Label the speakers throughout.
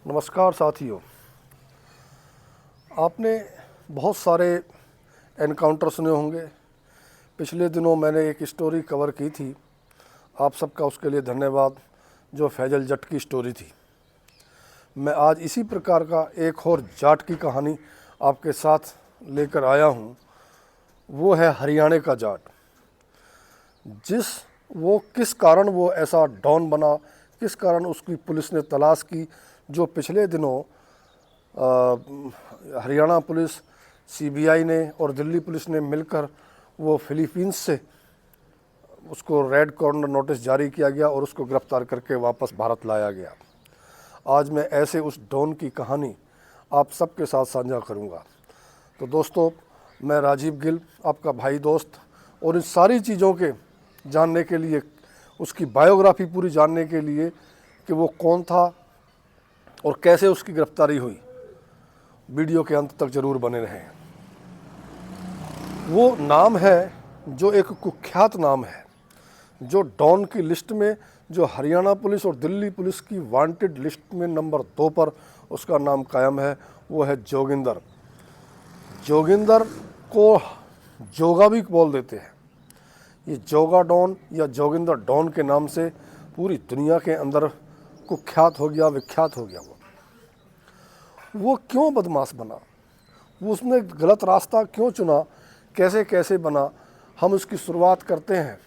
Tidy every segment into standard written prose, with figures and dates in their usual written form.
Speaker 1: नमस्कार साथियों। आपने बहुत सारे एनकाउंटर सुने होंगे। पिछले दिनों मैंने एक स्टोरी कवर की थी, आप सबका उसके लिए धन्यवाद, जो फैजल जट की स्टोरी थी। मैं आज इसी प्रकार का एक और जाट की कहानी आपके साथ लेकर आया हूँ। वो है हरियाणा का जाट। किस कारण वो ऐसा डॉन बना, किस कारण उसकी पुलिस ने तलाश की। जो पिछले दिनों हरियाणा पुलिस, सीबीआई ने और दिल्ली पुलिस ने मिलकर वो फिलीपींस से उसको रेड कॉर्नर नोटिस जारी किया गया और उसको गिरफ्तार करके वापस भारत लाया गया। आज मैं ऐसे उस डॉन की कहानी आप सबके साथ साझा करूंगा। तो दोस्तों, मैं राजीव गिल, आपका भाई दोस्त, और इन सारी चीज़ों के जानने के लिए, उसकी बायोग्राफी पूरी जानने के लिए कि वो कौन था और कैसे उसकी गिरफ्तारी हुई, वीडियो के अंत तक जरूर बने रहें। वो नाम है जो एक कुख्यात नाम है, जो डॉन की लिस्ट में, जो हरियाणा पुलिस और दिल्ली पुलिस की वांटेड लिस्ट में नंबर 2 पर उसका नाम कायम है। वो है जोगिंदर। जोगिंदर को जोगा भी बोल देते हैं। ये जोगा डॉन या जोगिंदर डॉन के नाम से पूरी दुनिया के अंदर कुख्यात हो गया, विख्यात हो गया। वो क्यों बदमाश बना, वो उसने गलत रास्ता क्यों चुना, कैसे कैसे बना, हम उसकी शुरुआत करते हैं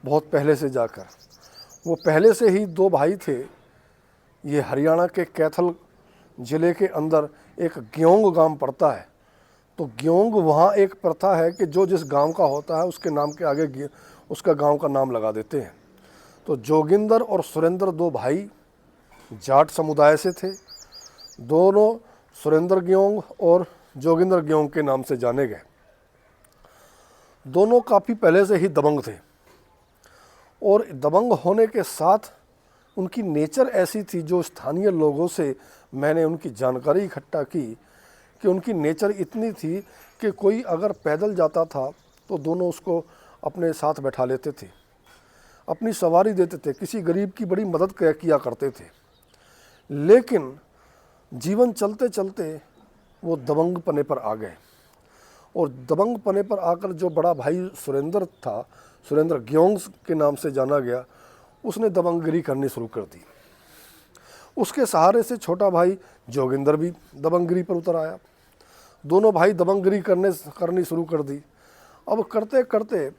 Speaker 1: बहुत पहले से जाकर। वो पहले से ही 2 भाई थे। ये हरियाणा के कैथल ज़िले के अंदर एक ग्योंग गांव पड़ता है। तो ग्योंग, वहाँ एक प्रथा है कि जो जिस गांव का होता है उसके नाम के आगे उसका गांव का नाम लगा देते हैं। तो जोगिंदर और सुरेंद्र 2 भाई जाट समुदाय से थे। दोनों सुरेंद्र ग्योंग और जोगिंदर ग्योंग के नाम से जाने गए। दोनों काफ़ी पहले से ही दबंग थे और दबंग होने के साथ उनकी नेचर ऐसी थी, जो स्थानीय लोगों से मैंने उनकी जानकारी इकट्ठा की कि उनकी नेचर इतनी थी कि कोई अगर पैदल जाता था तो दोनों उसको अपने साथ बैठा लेते थे, अपनी सवारी देते थे, किसी गरीब की बड़ी मदद किया करते थे। लेकिन जीवन चलते चलते वो दबंग पने पर आ गए और दबंग पने पर आकर जो बड़ा भाई सुरेंद्र था, सुरेंद्र ग्योंग के नाम से जाना गया, उसने दबंगगिरी करनी शुरू कर दी। उसके सहारे से छोटा भाई जोगिंदर भी दबंगगिरी पर उतर आया। दोनों भाई दबंगगिरी करनी शुरू कर दी। अब करते करते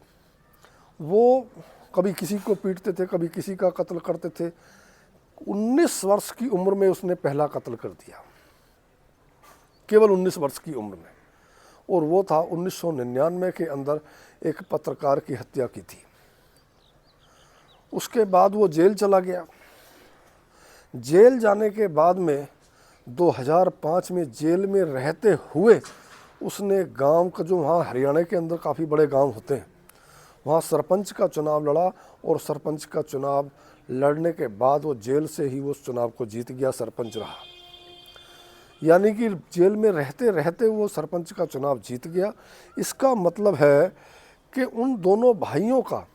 Speaker 1: वो कभी किसी को पीटते थे, कभी किसी का कत्ल करते थे। 19 वर्ष की उम्र में उसने पहला कत्ल कर दिया, केवल 19 वर्ष की उम्र में। और वो था 1999 के अंदर एक पत्रकार की हत्या की थी। उसके बाद वो जेल चला गया। जेल जाने के बाद में 2005 में जेल में रहते हुए उसने गांव का, जो वहाँ हरियाणा के अंदर काफ़ी बड़े गांव होते हैं, वहाँ सरपंच का चुनाव लड़ा और सरपंच का चुनाव लड़ने के बाद वो जेल से ही उस चुनाव को जीत गया, सरपंच रहा। यानी कि जेल में रहते रहते वो सरपंच का चुनाव जीत गया। इसका मतलब है कि उन दोनों भाइयों का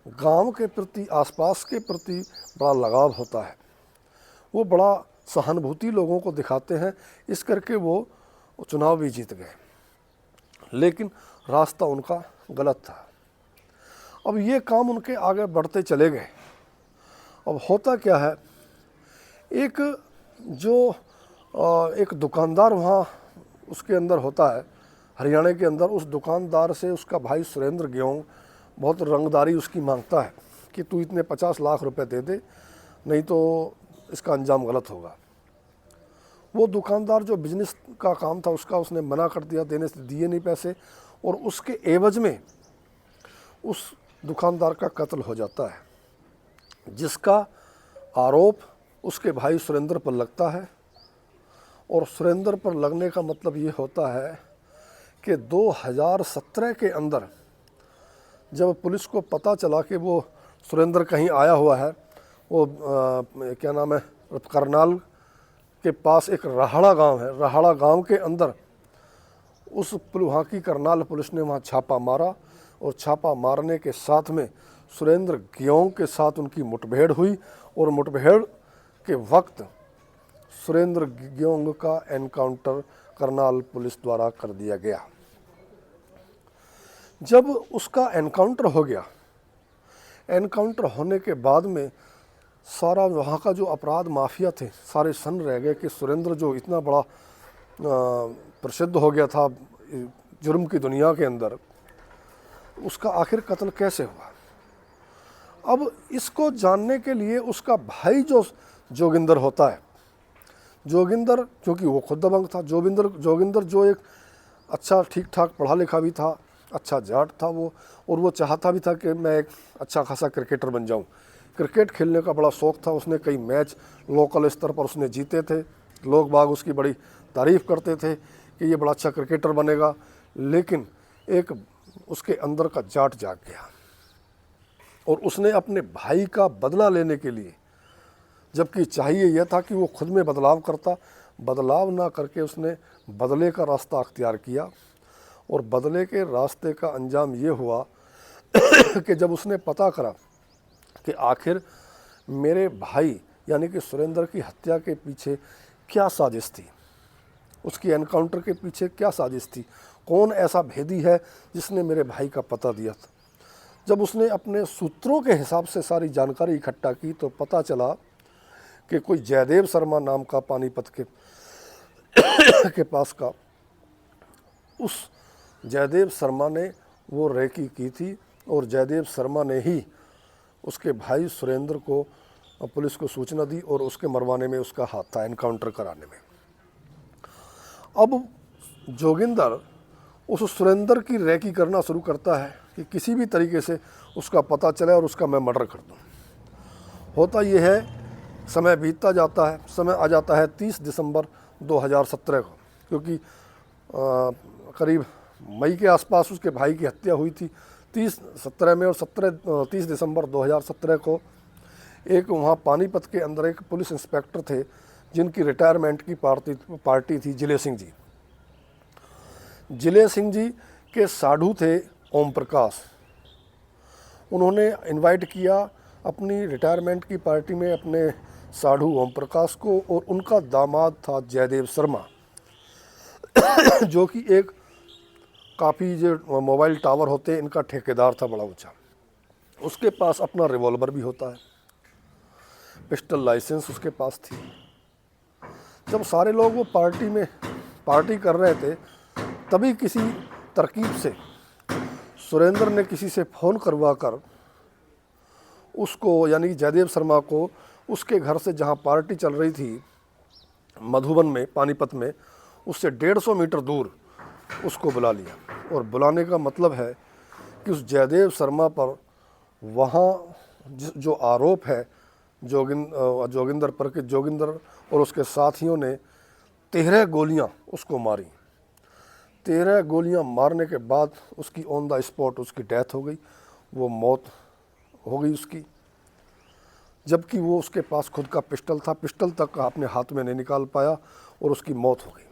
Speaker 1: गांव के प्रति, आसपास के प्रति बड़ा लगाव होता है। वो बड़ा सहानुभूति लोगों को दिखाते हैं, इस करके वो चुनाव भी जीत गए। लेकिन रास्ता उनका गलत था। अब ये काम उनके आगे बढ़ते चले गए। अब होता क्या है, एक दुकानदार वहाँ उसके अंदर होता है, हरियाणा के अंदर। उस दुकानदार से उसका भाई सुरेंद्र ग्योंग बहुत रंगदारी उसकी मांगता है कि तू इतने 50 लाख रुपए दे दे, नहीं तो इसका अंजाम गलत होगा। वो दुकानदार, जो बिजनेस का काम था उसका, उसने मना कर दिया, देने से दिए नहीं पैसे, और उसके एवज में उस दुकानदार का कत्ल हो जाता है, जिसका आरोप उसके भाई सुरेंद्र पर लगता है। और सुरेंद्र पर लगने का मतलब ये होता है कि 2017 के अंदर जब पुलिस को पता चला कि वो सुरेंद्र कहीं आया हुआ है, वो क्या नाम है, करनाल के पास एक राहड़ा गांव है, राहड़ा गांव के अंदर उस वहाँ की करनाल पुलिस ने वहाँ छापा मारा। और छापा मारने के साथ में सुरेंद्र ग्योंग के साथ उनकी मुठभेड़ हुई। और मुठभेड़ के वक्त सुरेंद्र ग्योंग का एनकाउंटर करनाल पुलिस द्वारा कर दिया गया। जब उसका एनकाउंटर हो गया, एनकाउंटर होने के बाद में सारा वहाँ का जो अपराध माफिया थे सारे सन्न रह गए कि सुरेंद्र जो इतना बड़ा प्रसिद्ध हो गया था जुर्म की दुनिया के अंदर, उसका आखिर कत्ल कैसे हुआ। अब इसको जानने के लिए उसका भाई जो जोगिंदर होता है, जोगिंदर क्योंकि वो खुद दबंग था, जोगिंदर जो एक अच्छा ठीक ठाक पढ़ा लिखा भी था, अच्छा जाट था वो, और वो चाहता भी था कि मैं एक अच्छा खासा क्रिकेटर बन जाऊं। क्रिकेट खेलने का बड़ा शौक़ था, उसने कई मैच लोकल स्तर पर उसने जीते थे, लोग बाग उसकी बड़ी तारीफ़ करते थे कि ये बड़ा अच्छा क्रिकेटर बनेगा। लेकिन एक उसके अंदर का जाट जाग गया और उसने अपने भाई का बदला लेने के लिए, जबकि चाहिए यह था कि वो खुद में बदलाव करता, बदलाव ना करके उसने बदले का रास्ता अख्तियार किया। और बदले के रास्ते का अंजाम ये हुआ कि जब उसने पता करा कि आखिर मेरे भाई यानी कि सुरेंद्र की हत्या के पीछे क्या साजिश थी, उसकी एनकाउंटर के पीछे क्या साजिश थी, कौन ऐसा भेदी है जिसने मेरे भाई का पता दिया था। जब उसने अपने सूत्रों के हिसाब से सारी जानकारी इकट्ठा की तो पता चला कि कोई जयदेव शर्मा नाम का पानीपत के पास का, उस जयदेव शर्मा ने वो रेकी की थी और जयदेव शर्मा ने ही उसके भाई सुरेंद्र को पुलिस को सूचना दी और उसके मरवाने में उसका हाथ था, एनकाउंटर कराने में। अब जोगिंदर उस सुरेंद्र की रेकी करना शुरू करता है कि किसी भी तरीके से उसका पता चले और उसका मैं मर्डर कर दूं। होता यह है, समय बीतता जाता है, समय आ जाता है 30 दिसंबर 2017 को, क्योंकि करीब मई के आसपास उसके भाई की हत्या हुई थी 17 में, और 30 दिसंबर 2017 को एक वहाँ पानीपत के अंदर एक पुलिस इंस्पेक्टर थे जिनकी रिटायरमेंट की पार्टी थी, जिले सिंह जी। जिले सिंह जी के साधु थे ओम प्रकाश। उन्होंने इनवाइट किया अपनी रिटायरमेंट की पार्टी में अपने साधु ओम प्रकाश को, और उनका दामाद था जयदेव शर्मा जो कि एक काफ़ी जो मोबाइल टावर होते हैं इनका ठेकेदार था, बड़ा ऊंचा। उसके पास अपना रिवॉल्वर भी होता है, पिस्टल लाइसेंस उसके पास थी। जब सारे लोग वो पार्टी कर रहे थे, तभी किसी तरकीब से सुरेंद्र ने किसी से फ़ोन करवा कर उसको यानी जयदेव शर्मा को उसके घर से जहाँ पार्टी चल रही थी मधुबन में, पानीपत में, उससे 150 मीटर दूर उसको बुला लिया। और बुलाने का मतलब है कि उस जयदेव शर्मा पर वहाँ जो आरोप है जोगिंदर पर, कि जोगिंदर और उसके साथियों ने 13 गोलियां उसको मारी। 13 गोलियां मारने के बाद उसकी ऑन द स्पॉट उसकी डेथ हो गई, वो मौत हो गई उसकी, जबकि वो उसके पास खुद का पिस्टल था, पिस्टल तक अपने हाथ में नहीं निकाल पाया और उसकी मौत हो गई।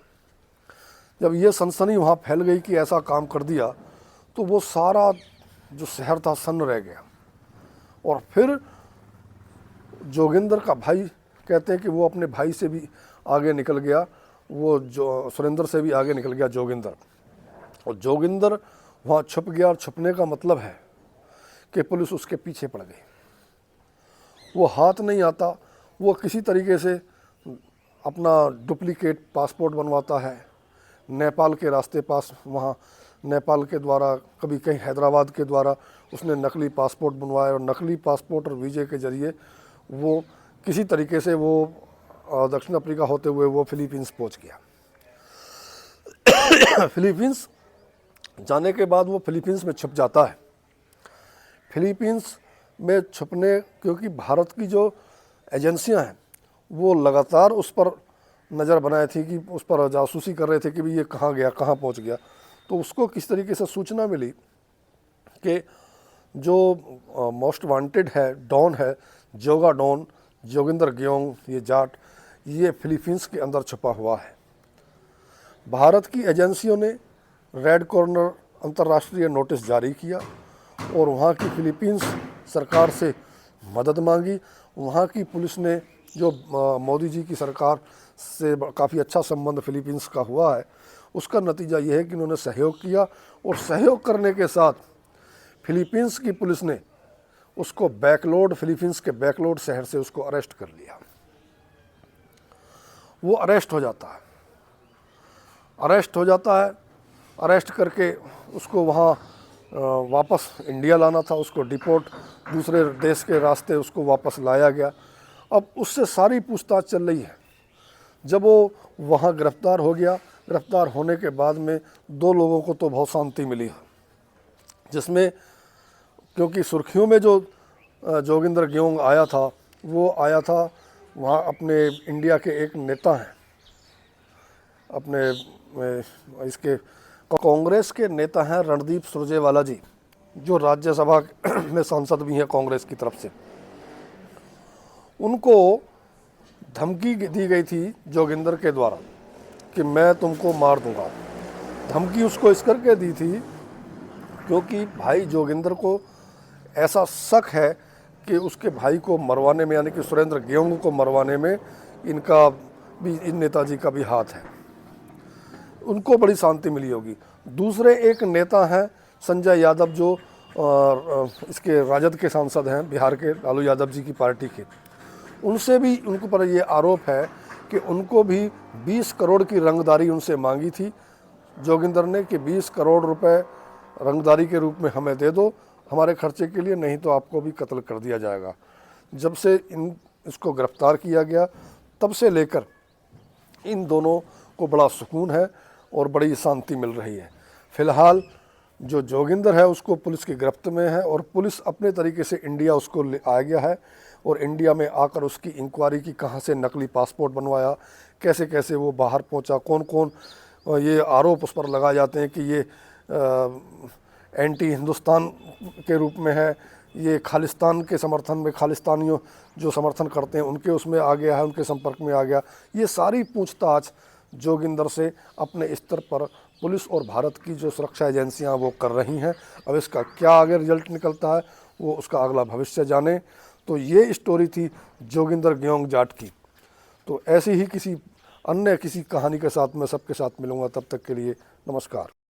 Speaker 1: जब ये सनसनी वहाँ फैल गई कि ऐसा काम कर दिया, तो वो सारा जो शहर था सन्न रह गया। और फिर जोगिंदर का भाई कहते हैं कि वो अपने भाई से भी आगे निकल गया, वो जो सुरेंद्र से भी आगे निकल गया जोगिंदर, और जोगिंदर वहाँ छुप गया। और छुपने का मतलब है कि पुलिस उसके पीछे पड़ गई। वो हाथ नहीं आता, वो किसी तरीके से अपना डुप्लीकेट पासपोर्ट बनवाता है, नेपाल के रास्ते पास, वहाँ नेपाल के द्वारा, कभी कहीं हैदराबाद के द्वारा उसने नकली पासपोर्ट बनवाए, और नकली पासपोर्ट और वीज़े के ज़रिए वो किसी तरीके से वो दक्षिण अफ्रीका होते हुए वो फिलीपींस पहुँच गया। फिलीपींस जाने के बाद वो फिलीपींस में छुप जाता है। फिलीपींस में छुपने, क्योंकि भारत की जो एजेंसियां हैं वो लगातार उस पर नज़र बनाए थी, कि उस पर जासूसी कर रहे थे कि भाई ये कहाँ गया, कहाँ पहुंच गया। तो उसको किस तरीके से सूचना मिली कि जो मोस्ट वांटेड है, डॉन है, जोगा डॉन जोगिंदर ग्योंग, ये जाट, ये फिलीपींस के अंदर छुपा हुआ है। भारत की एजेंसियों ने रेड कॉर्नर अंतर्राष्ट्रीय नोटिस जारी किया और वहाँ की फिलीपींस सरकार से मदद मांगी। वहाँ की पुलिस ने जो मोदी जी की सरकार से काफ़ी अच्छा संबंध फिलीपींस का हुआ है, उसका नतीजा ये है कि उन्होंने सहयोग किया और सहयोग करने के साथ फिलीपींस की पुलिस ने उसको फिलीपींस के बैकलोड शहर से उसको अरेस्ट कर लिया। वो अरेस्ट हो जाता है, अरेस्ट करके उसको वहाँ वापस इंडिया लाना था, उसको डिपोर्ट दूसरे देश के रास्ते उसको वापस लाया गया। अब उससे सारी पूछताछ चल रही है। जब वो वहाँ गिरफ्तार हो गया, गिरफ्तार होने के बाद में 2 लोगों को तो बहुत शांति मिली, जिसमें क्योंकि सुर्खियों में जो जोगिंदर ग्योंग आया था, वो आया था वहाँ अपने इंडिया के एक नेता हैं, अपने इसके कांग्रेस के नेता हैं रणदीप सुरजेवाला जी, जो राज्यसभा में सांसद भी हैं कांग्रेस की तरफ से। उनको धमकी दी गई थी जोगिंदर के द्वारा कि मैं तुमको मार दूंगा। धमकी उसको इस करके दी थी क्योंकि भाई जोगिंदर को ऐसा शक है कि उसके भाई को मरवाने में, यानी कि सुरेंद्र ग्योंग को मरवाने में इन नेताजी का भी हाथ है। उनको बड़ी शांति मिली होगी। दूसरे एक नेता हैं संजय यादव, जो इसके राजद के सांसद हैं, बिहार के लालू यादव जी की पार्टी के। उनसे भी उनको पर ये आरोप है कि उनको भी 20 करोड़ की रंगदारी उनसे मांगी थी जोगिंदर ने कि 20 करोड़ रुपए रंगदारी के रूप में हमें दे दो हमारे खर्चे के लिए, नहीं तो आपको भी कत्ल कर दिया जाएगा। जब से इसको गिरफ्तार किया गया तब से लेकर इन दोनों को बड़ा सुकून है और बड़ी शांति मिल रही है। फिलहाल जो जोगिंदर है उसको पुलिस की गिरफ्त में है और पुलिस अपने तरीके से इंडिया उसको ले आ गया है और इंडिया में आकर उसकी इंक्वायरी की, कहाँ से नकली पासपोर्ट बनवाया, कैसे कैसे वो बाहर पहुंचा, कौन कौन ये आरोप उस पर लगाए जाते हैं कि ये एंटी हिंदुस्तान के रूप में है, ये खालिस्तान के समर्थन में, खालिस्तानियों जो समर्थन करते हैं उनके उसमें आ गया है, उनके संपर्क में आ गया। ये सारी पूछताछ जोगिंदर से अपने स्तर पर पुलिस और भारत की जो सुरक्षा एजेंसियां वो कर रही हैं। अब इसका क्या आगे रिजल्ट निकलता है वो उसका अगला भविष्य जाने। तो ये स्टोरी थी जोगिंदर ग्योंग जाट की। तो ऐसी ही किसी अन्य किसी कहानी के साथ मैं सबके साथ मिलूँगा। तब तक के लिए नमस्कार।